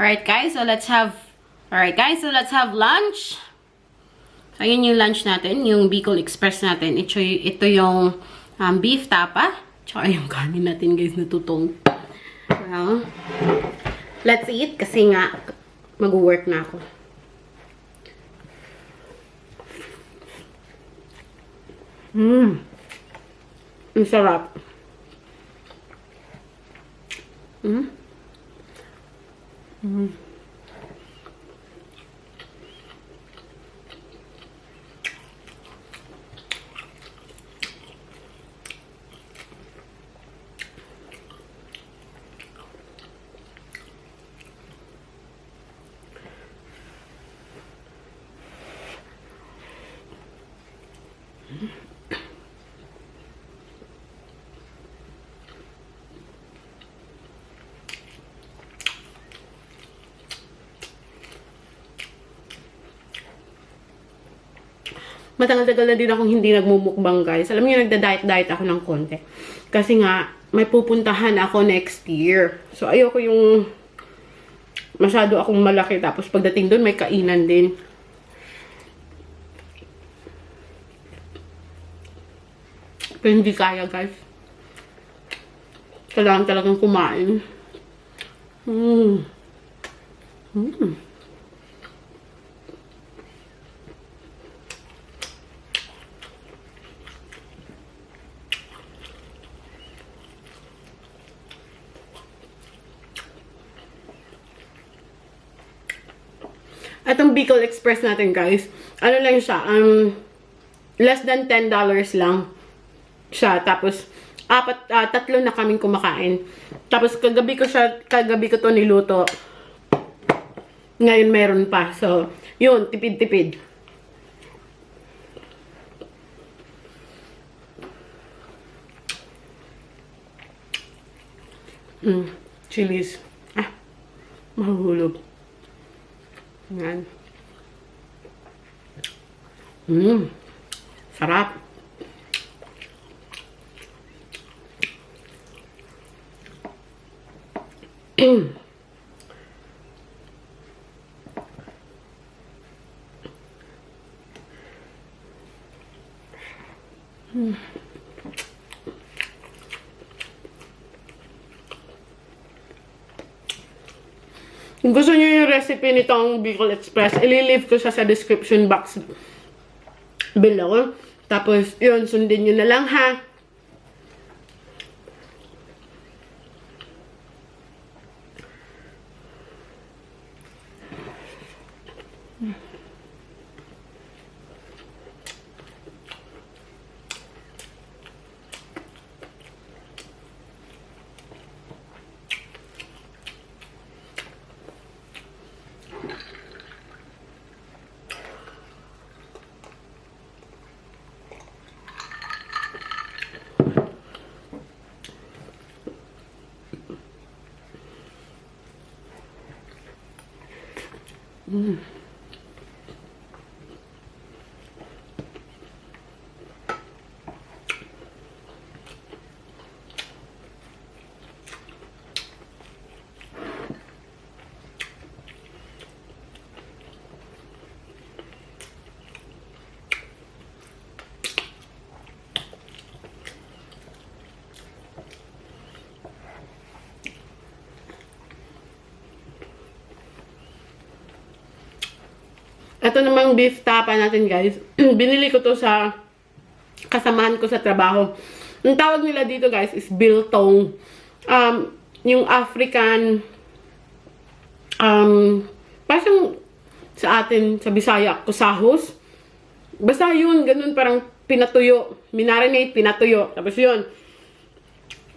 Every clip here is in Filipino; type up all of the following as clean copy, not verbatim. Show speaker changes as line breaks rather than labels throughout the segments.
Alright guys, so let's have lunch. Ayun yung lunch natin, yung Bicol Express natin. Ito yung beef tapa. Tsaka yung kanin natin guys, natutong. Well, let's eat kasi nga mag-work na ako. Ang sarap. Matagal-tagal na din akong hindi nagmumukbang guys. Alam niyo, nagda-diet ako ng konti. Kasi nga, may pupuntahan ako next year. So, ayoko yung masyado akong malaki. Tapos pagdating doon, may kainan din. Pero hindi kaya guys. Kailangan talagang kumain. At ang Bicol Express natin guys, ano lang siya, less than $10 lang siya. Tapos, tatlo na kaming kumakain. Tapos, kagabi ko to niluto. Ngayon meron pa. So, yun, tipid-tipid. Chilies. Mahuhulog. Yan. Sarap. Kung gusto niyo yung recipe nitong Bicol Express, ililive ko siya sa description box below. Tapos, yun, sundin nyo na lang ha. Ito namang beef tapa natin guys. Binili ko to sa kasamahan ko sa trabaho. Ang tawag nila dito guys is biltong. Yung African, parang sa atin, sa Bisaya, kusahos. Basta yun, ganun parang pinatuyo. Minarinate, pinatuyo. Tapos yun.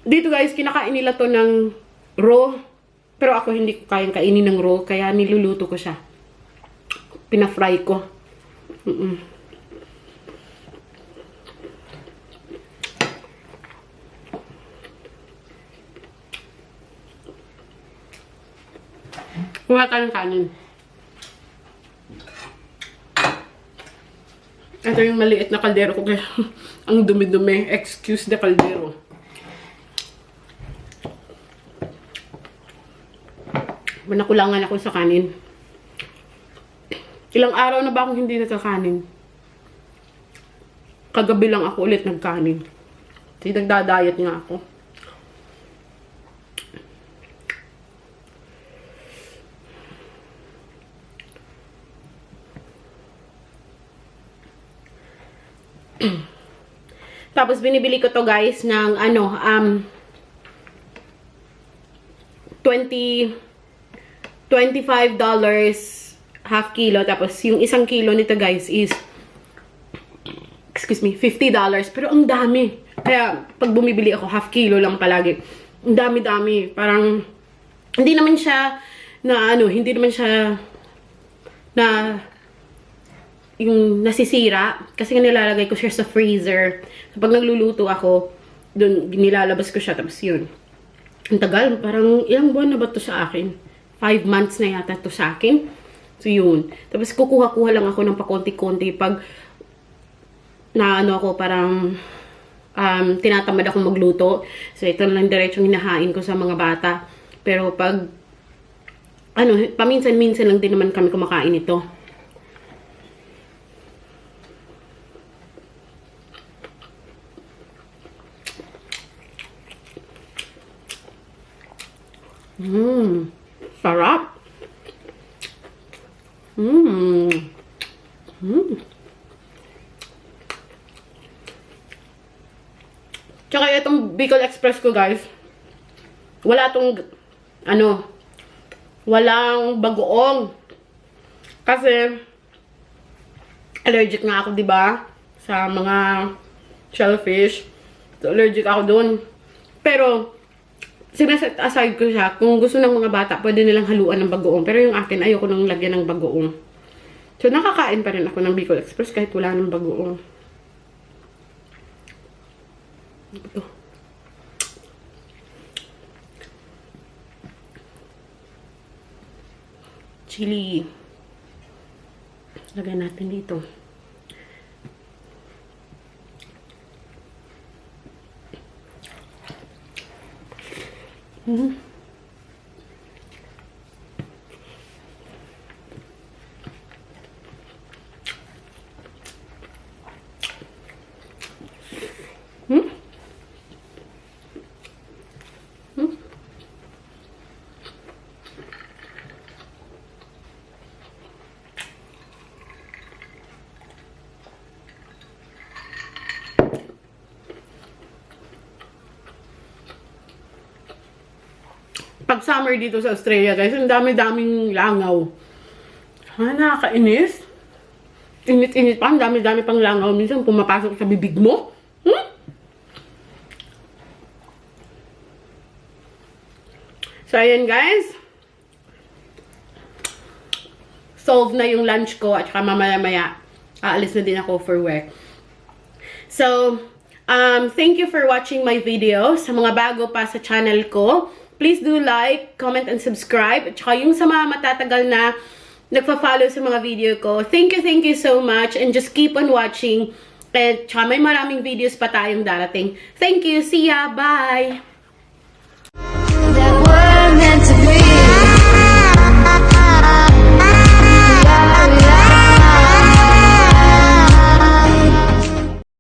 Dito guys, kinakain nila to ng raw. Pero ako hindi ko kayang kainin ng raw, kaya niluluto ko siya. Pina-fry ko. Kuha ka ng kanin. Ito yung maliit na kaldero ko kaya ang dumi-dumi. Excuse the kaldero. Nakulangan ako sa kanin. Ilang araw na ba akong hindi nakakanin? Kagabi lang ako ulit nagkanin. Kasi nagda-diet nga ako. Tapos binibili ko to guys ng ano, $25 half kilo. Tapos yung isang kilo nito guys is, excuse me, $50. Pero ang dami. Kaya pag bumibili ako, half kilo lang palagi. Ang dami-dami. Parang hindi naman siya na ano, hindi naman siya na yung nasisira. Kasi nilalagay ko siya sa freezer. So, pag nagluluto ako, dun nilalabas ko siya. Tapos yun. Ang tagal. Parang ilang buwan na ba to sa akin? 5 months na yata to sa akin. So yun. Tapos kukuha-kuha lang ako ng pakonti-konti pag na ano ako parang tinatamad akong magluto. So ito lang diretsong hinahain ko sa mga bata. Pero pag ano, paminsan-minsan lang din naman kami kumakain ito. Sarap. Tsaka itong Bicol Express ko guys, wala tong ano, walang bagoong. Kasi allergic nga ako, 'di ba? Sa mga shellfish. So allergic ako doon. Pero sinaset aside ko siya. Kung gusto ng mga bata, pwede nilang haluan ng bagoong. Pero yung akin, ayoko nang lagyan ng bagoong. So, nakakain pa rin ako ng Bicol Express kahit wala ng bagoong. Ito. Chili. Lagyan natin dito. Pag summer dito sa Australia, guys, ang dami-daming langaw. Nakakainis. Init-init pa, ang dami-dami pang langaw. Minsan pumapasok sa bibig mo. So, ayan guys. Solve na yung lunch ko at saka mamaya-maya aalis na din ako for work. So, thank you for watching my video. Sa mga bago pa sa channel ko, please do like, comment, and subscribe. At saka yung sa mga matatagal na nagpa-follow sa mga video ko, thank you so much. And just keep on watching. At saka may maraming videos pa tayong darating. Thank you. See ya. Bye.